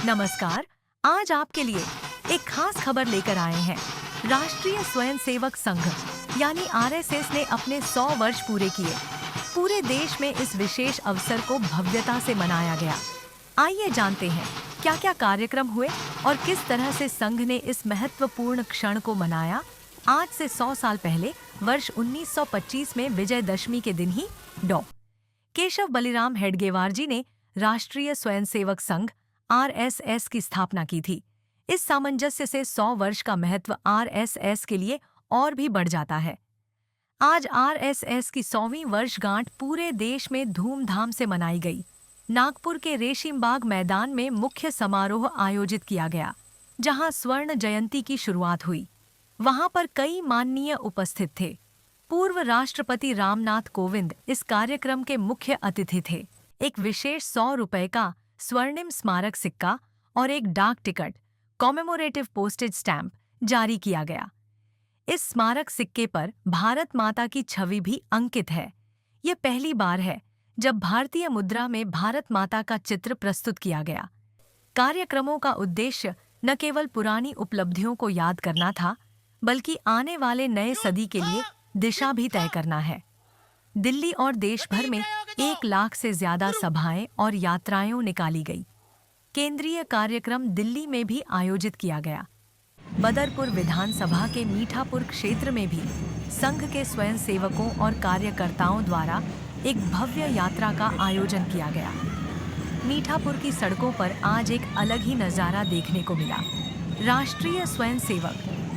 नमस्कार। आज आपके लिए एक खास खबर लेकर आए हैं। राष्ट्रीय स्वयंसेवक संघ यानी आरएसएस ने अपने 100 वर्ष पूरे किए। पूरे देश में इस विशेष अवसर को भव्यता से मनाया गया। आइए जानते हैं क्या क्या कार्यक्रम हुए और किस तरह से संघ ने इस महत्वपूर्ण क्षण को मनाया। आज से 100 साल पहले वर्ष 1925 में विजयदशमी के दिन ही डॉ. केशव बलिराम हेडगेवार जी ने राष्ट्रीय स्वयंसेवक संघ आरएसएस की स्थापना की थी। इस सामंजस्य से 100 वर्ष का महत्व आरएसएस के लिए और भी बढ़ जाता है। आज आरएसएस की 100वीं वर्षगांठ पूरे देश में धूमधाम से मनाई गई। नागपुर के रेशीमबाग मैदान में मुख्य समारोह आयोजित किया गया, जहां स्वर्ण जयंती की शुरुआत हुई। वहां पर कई माननीय उपस्थित थे। पूर्व राष्ट्रपति रामनाथ कोविंद इस कार्यक्रम के मुख्य अतिथि थे। एक विशेष 100 रुपए का स्वर्णिम स्मारक सिक्का और एक डाक टिकट कॉमेमोरेटिव पोस्टेज स्टैंप जारी किया गया। इस स्मारक सिक्के पर भारत माता की छवि भी अंकित है। ये पहली बार है जब भारतीय मुद्रा में भारत माता का चित्र प्रस्तुत किया गया। कार्यक्रमों का उद्देश्य न केवल पुरानी उपलब्धियों को याद करना था, बल्कि आने वाले नए सदी के लिए दिशा भी तय करना है। दिल्ली और देश भर में 1 लाख से ज्यादा सभाएं और यात्राएं निकाली गई। केंद्रीय कार्यक्रम दिल्ली में भी आयोजित किया गया। बदरपुर विधानसभा के मीठापुर क्षेत्र में भी संघ के स्वयंसेवकों और कार्यकर्ताओं द्वारा एक भव्य यात्रा का आयोजन किया गया। मीठापुर की सड़कों पर आज एक अलग ही नजारा देखने को मिला। राष्ट्रीय स्वयंसेवक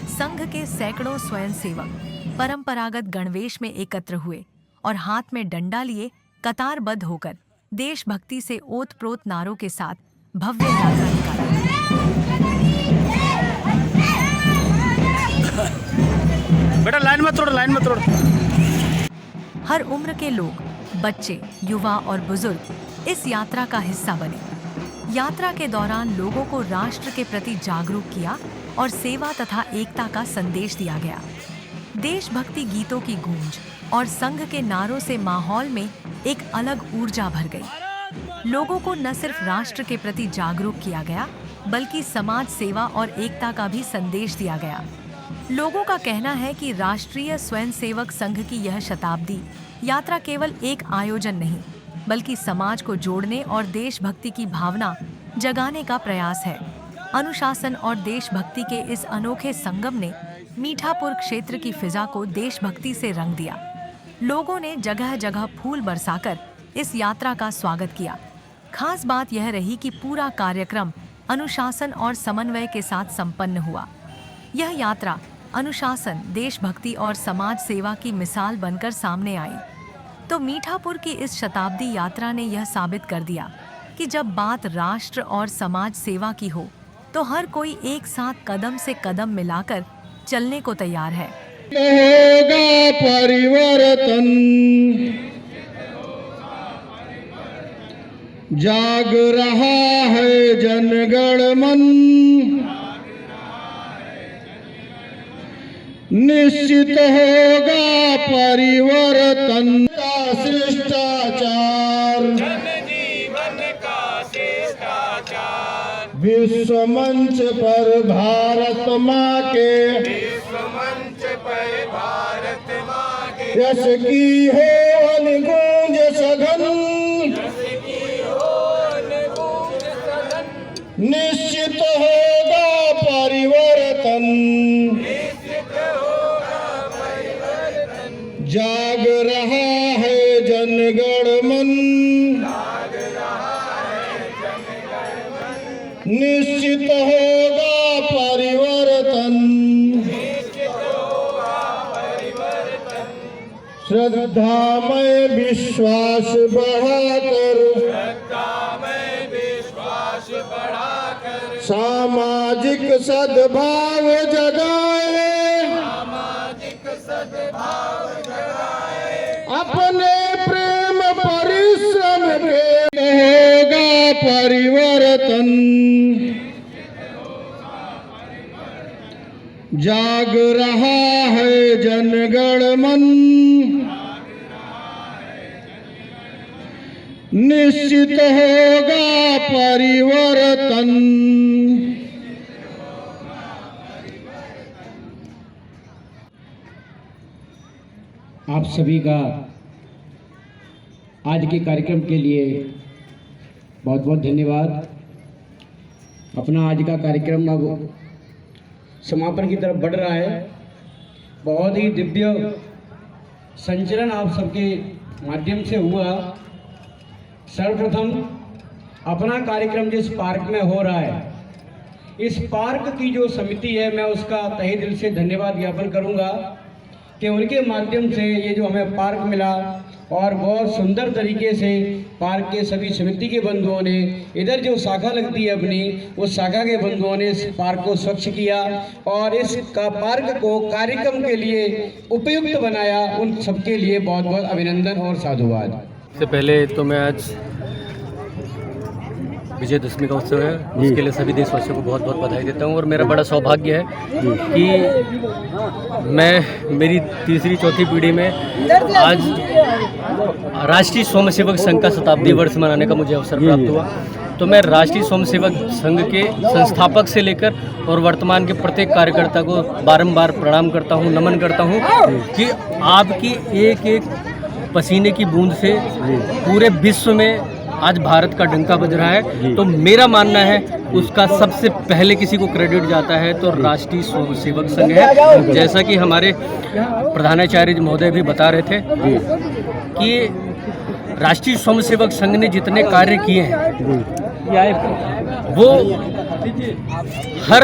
संघ के सैकड़ों स्वयंसेवक परंपरागत गणवेश में एकत्र हुए और हाथ में डंडा लिए कतारबद्ध होकर देशभक्ति से ओत-प्रोत नारों के साथ भव्य यात्रा निकाली। बेटा लाइन में तोड़। हर उम्र के लोग, बच्चे, युवा और बुजुर्ग इस यात्रा का हिस्सा बने। यात्रा के दौरान लोगों को राष्ट्र के प्रति जागरूक किया और सेवा तथा एकता का संदेश दिया गया। देशभक्ति गीतों की गूंज और संघ के नारों से माहौल में एक अलग ऊर्जा भर गई। लोगों को न सिर्फ राष्ट्र के प्रति जागरूक किया गया, बल्कि समाज सेवा और एकता का भी संदेश दिया गया। लोगों का कहना है कि राष्ट्रीय स्वयंसेवक संघ की यह शताब्दी यात्रा केवल एक आयोजन नहीं, बल्कि समाज को जोड़ने और देशभक्ति की भावना जगाने का प्रयास है। अनुशासन और देशभक्ति के इस अनोखे संगम ने मीठापुर क्षेत्र की फिजा को देशभक्ति से रंग दिया। लोगों ने जगह जगह फूल बरसाकर इस यात्रा का स्वागत किया। खास बात यह रही कि पूरा कार्यक्रम अनुशासन और समन्वय के साथ संपन्न हुआ। यह यात्रा अनुशासन, देशभक्ति और समाज सेवा की मिसाल बनकर सामने आई। तो मीठापुर की इस शताब्दी यात्रा ने यह साबित कर दिया कि जब बात राष्ट्र और समाज सेवा की हो, तो हर कोई एक साथ कदम से कदम मिलाकर चलने को तैयार है। होगा परिवर्तन, जाग रहा है जनगण मन, निश्चित होगा परिवर्तन का शिष्टाचार, जनजीवन का शिष्टाचार, विश्व मंच पर भारत माँ के यश की हो अनुगूंज सघन, निश्चित होगा परिवर्तन, जाग रहा है जनगण मन, निश्चित होगा परिवर्तन, श्रद्धा में विश्वास बढ़ाकर, सामाजिक सद्भाव जगाए, अपने प्रेम परिश्रम के होगा परिवर्तन, जाग रहा है जनगण मन, निश्चित होगा परिवर्तन। आप सभी का आज के कार्यक्रम के लिए बहुत बहुत धन्यवाद। अपना आज का कार्यक्रम अब समापन की तरफ बढ़ रहा है। बहुत ही दिव्य संचलन आप सबके माध्यम से हुआ। सर्वप्रथम अपना कार्यक्रम जिस पार्क में हो रहा है, इस पार्क की जो समिति है, मैं उसका तहे दिल से धन्यवाद ज्ञापन करूंगा कि उनके माध्यम से ये जो हमें पार्क मिला और बहुत सुंदर तरीके से पार्क के सभी समिति के बंधुओं ने, इधर जो शाखा लगती है अपनी, उस शाखा के बंधुओं ने इस पार्क को स्वच्छ किया और इस पार्क को कार्यक्रम के लिए उपयुक्त बनाया। उन सबके लिए बहुत बहुत अभिनंदन और साधुवाद। सबसे पहले तो मैं आज विजयदशमी का उत्सव है, उसके लिए सभी देशवासियों को बहुत बहुत बधाई देता हूँ। और मेरा बड़ा सौभाग्य है कि मेरी तीसरी चौथी पीढ़ी में आज राष्ट्रीय स्वयंसेवक संघ का शताब्दी वर्ष मनाने का मुझे अवसर प्राप्त हुआ। तो मैं राष्ट्रीय स्वयंसेवक संघ के संस्थापक से लेकर और वर्तमान के प्रत्येक कार्यकर्ता को बारंबार प्रणाम करता हूँ, नमन करता हूँ कि आपकी एक एक पसीने की बूंद से पूरे विश्व में आज भारत का डंका बज रहा है। तो मेरा मानना है उसका सबसे पहले किसी को क्रेडिट जाता है तो राष्ट्रीय स्वयंसेवक संघ है। जैसा कि हमारे प्रधानाचार्य जी महोदय भी बता रहे थे कि राष्ट्रीय स्वयंसेवक संघ ने जितने कार्य किए हैं वो हर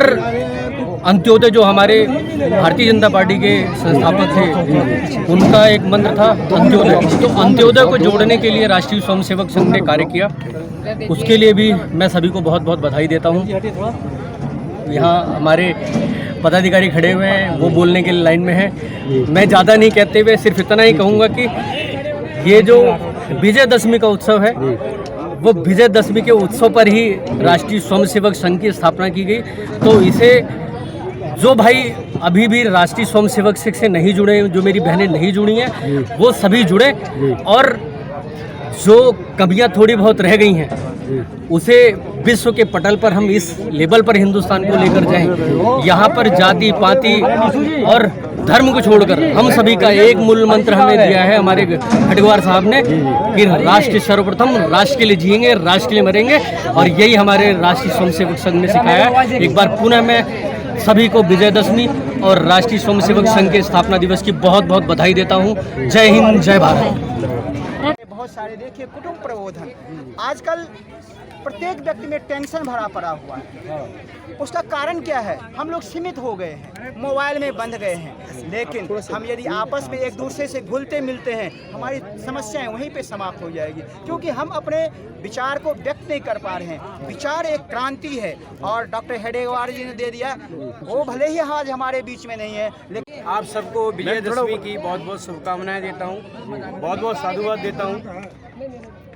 अंत्योदय, जो हमारे भारतीय जनता पार्टी के संस्थापक थे, उनका एक मंत्र था अंत्योदय। तो अंत्योदय को जोड़ने के लिए राष्ट्रीय स्वयंसेवक संघ ने कार्य किया, उसके लिए भी मैं सभी को बहुत बहुत बधाई देता हूँ। यहाँ हमारे पदाधिकारी खड़े हुए हैं, वो बोलने के लिए लाइन में हैं। मैं ज़्यादा नहीं कहते हुए सिर्फ इतना ही कहूँगा कि ये जो विजयदशमी का उत्सव है, वो विजयदशमी के उत्सव पर ही राष्ट्रीय स्वयंसेवक संघ की स्थापना की गई। तो इसे जो भाई अभी भी राष्ट्रीय स्वयंसेवक संघ से नहीं जुड़े, जो मेरी बहनें नहीं जुड़ी हैं, वो सभी जुड़े और जो कमियां थोड़ी बहुत रह गई हैं उसे विश्व के पटल पर हम इस लेवल पर हिंदुस्तान को लेकर जाएं। यहाँ पर जाति पाति और धर्म को छोड़कर हम सभी का एक मूल मंत्र हमें दिया है हमारे खडगवार साहब ने कि राष्ट्र सर्वप्रथम, राष्ट्र के लिए जिएंगे, राष्ट्र के लिए मरेंगे। और यही हमारे राष्ट्रीय स्वयंसेवक संघ ने सिखाया है। एक बार पुनः मैं सभी को विजयदशमी और राष्ट्रीय स्वयंसेवक संघ के स्थापना दिवस की बहुत बहुत बधाई देता हूँ। जय हिंद, जय भारत। बहुत सारे देखिए कुटुंब प्रबोधन, आजकल प्रत्येक व्यक्ति में टेंशन भरा पड़ा हुआ है। उसका कारण क्या है? हम लोग सीमित हो गए हैं, मोबाइल में बंध गए हैं। लेकिन हम यदि आपस में एक दूसरे से घुलते मिलते हैं, हमारी समस्याएं वहीं पे समाप्त हो जाएगी, क्योंकि हम अपने विचार को व्यक्त नहीं कर पा रहे हैं। विचार एक क्रांति है और डॉक्टर हेडेगार जी ने दे दिया, वो भले ही आज हमारे बीच में नहीं है, लेकिन आप सबको विजयदशमी की बहुत बहुत शुभकामनाएं देता हूँ, बहुत बहुत साधुवाद देता हूँ।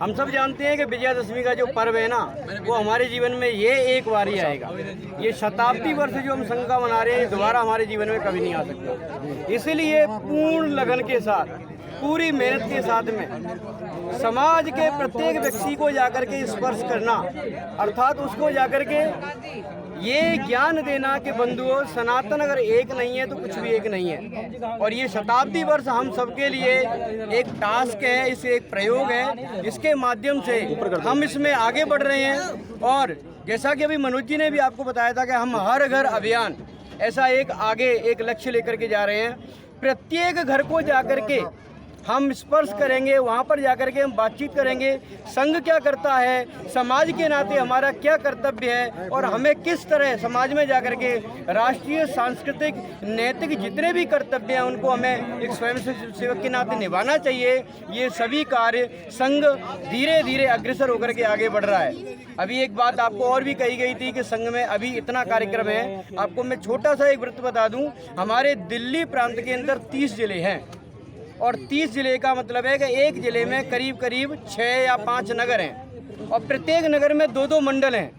हम सब जानते हैं कि विजयादशमी का जो पर्व है ना, वो हमारे जीवन में ये एक बार ही आएगा। ये शताब्दी वर्ष जो हम संघ का मना रहे हैं, दोबारा हमारे जीवन में कभी नहीं आ सकता। इसीलिए पूर्ण लगन के साथ, पूरी मेहनत के साथ में समाज के प्रत्येक व्यक्ति को जाकर के स्पर्श करना, अर्थात उसको जाकर के ये ज्ञान देना कि बंधुओं, सनातन अगर एक नहीं है तो कुछ भी एक नहीं है। और ये शताब्दी वर्ष हम सबके लिए एक टास्क है, इसे एक प्रयोग है, जिसके माध्यम से हम इसमें आगे बढ़ रहे हैं। और जैसा कि अभी मनोज जी ने भी आपको बताया था कि हम हर घर अभियान ऐसा एक आगे एक लक्ष्य लेकर के जा रहे हैं। प्रत्येक घर को जाकर के हम स्पर्श करेंगे, वहाँ पर जाकर के हम बातचीत करेंगे, संघ क्या करता है, समाज के नाते हमारा क्या कर्तव्य है और हमें किस तरह समाज में जाकर के राष्ट्रीय, सांस्कृतिक, नैतिक जितने भी कर्तव्य हैं उनको हमें एक स्वयं सेवक के नाते निभाना चाहिए। ये सभी कार्य संघ धीरे धीरे अग्रसर होकर के आगे बढ़ रहा है। अभी एक बात आपको और भी कही गई थी कि संघ में अभी इतना कार्यक्रम है। आपको मैं छोटा सा एक वृत्त बता दूं, हमारे दिल्ली प्रांत के अंदर 30 जिले हैं और 30 जिले का मतलब है कि एक जिले में करीब करीब 6 या 5 नगर हैं और प्रत्येक नगर में 2-2 मंडल हैं।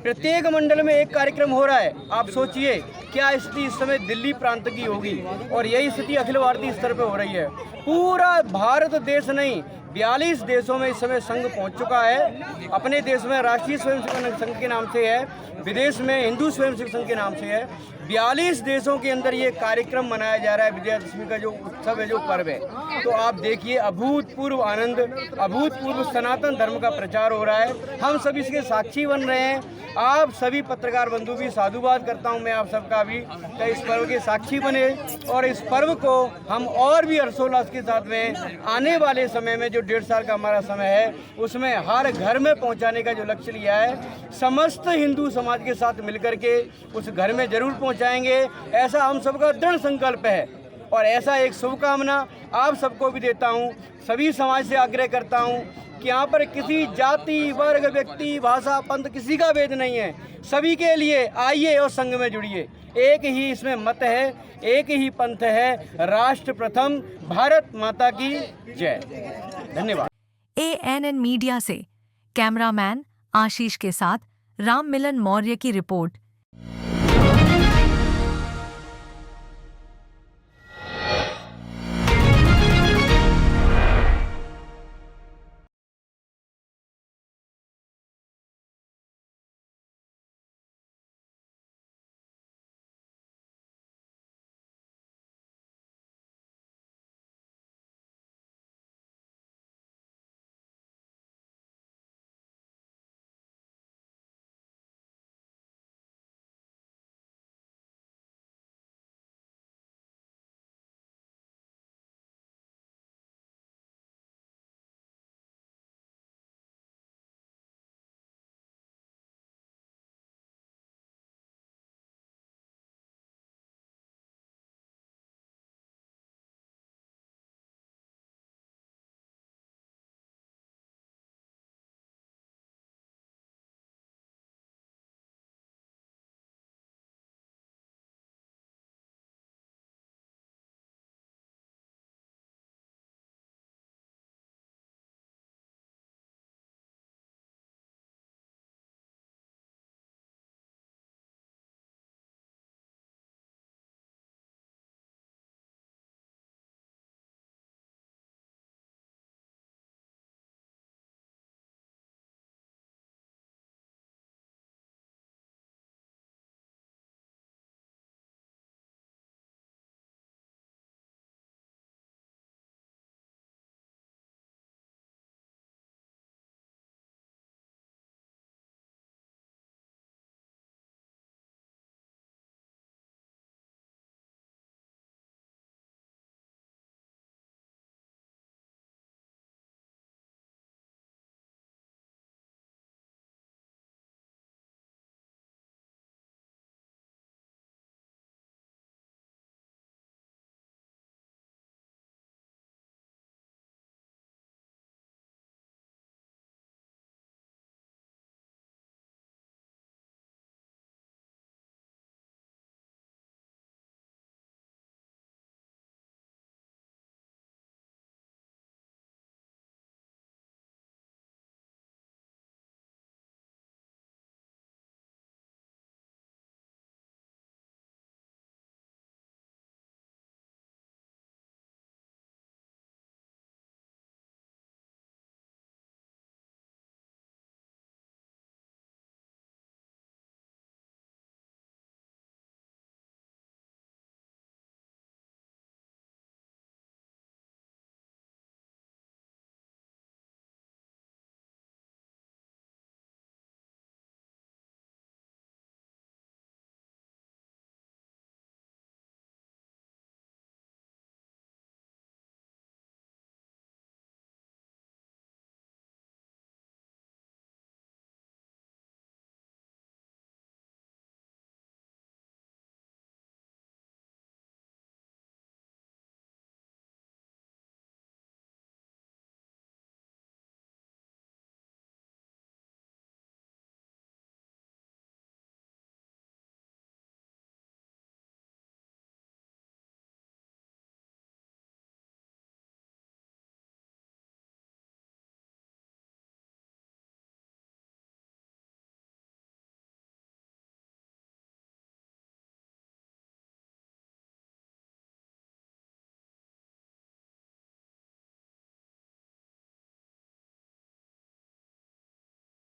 प्रत्येक मंडल में एक कार्यक्रम हो रहा है। आप सोचिए क्या स्थिति इस समय दिल्ली प्रांत की होगी, और यही स्थिति अखिल भारतीय स्तर पर हो रही है। पूरा भारत देश नहीं, 42 देशों में इस समय संघ पहुंच चुका है। अपने देश में राष्ट्रीय स्वयंसेवक संघ के नाम से है, विदेश में हिंदू स्वयंसेवक संघ के नाम से है। 42 देशों के अंदर ये कार्यक्रम मनाया जा रहा है, विजयादशमी का जो उत्सव है, जो पर्व है। तो आप देखिए, अभूतपूर्व आनंद, अभूतपूर्व सनातन धर्म का प्रचार हो रहा है। हम सब इसके साक्षी बन रहे हैं। आप सभी पत्रकार बंधु भी साधुवाद करता हूं मैं आप सबका भी, तो इस पर्व के साक्षी बने और इस पर्व को हम और भी हर्षोल्लास के साथ में आने वाले समय में, जो 1.5 साल का हमारा समय है, उसमें हर घर में पहुंचाने का जो लक्ष्य लिया है, समस्त हिंदू समाज के साथ मिलकर के उस घर में जरूर पहुंचाएंगे। ऐसा हम सबका दृढ़ संकल्प है और ऐसा एक शुभकामना आप सबको भी देता हूं। सभी समाज से आग्रह करता हूं कि यहाँ पर किसी जाति, वर्ग, व्यक्ति, भाषा, पंथ किसी का भेद नहीं है। सभी के लिए आइए और संघ में जुड़िए। एक ही इसमें मत है, एक ही पंथ है, राष्ट्र प्रथम, भारत माता की जय। धन्यवाद। ANN मीडिया से कैमरामैन आशीष के साथ राम मिलन मौर्य की रिपोर्ट।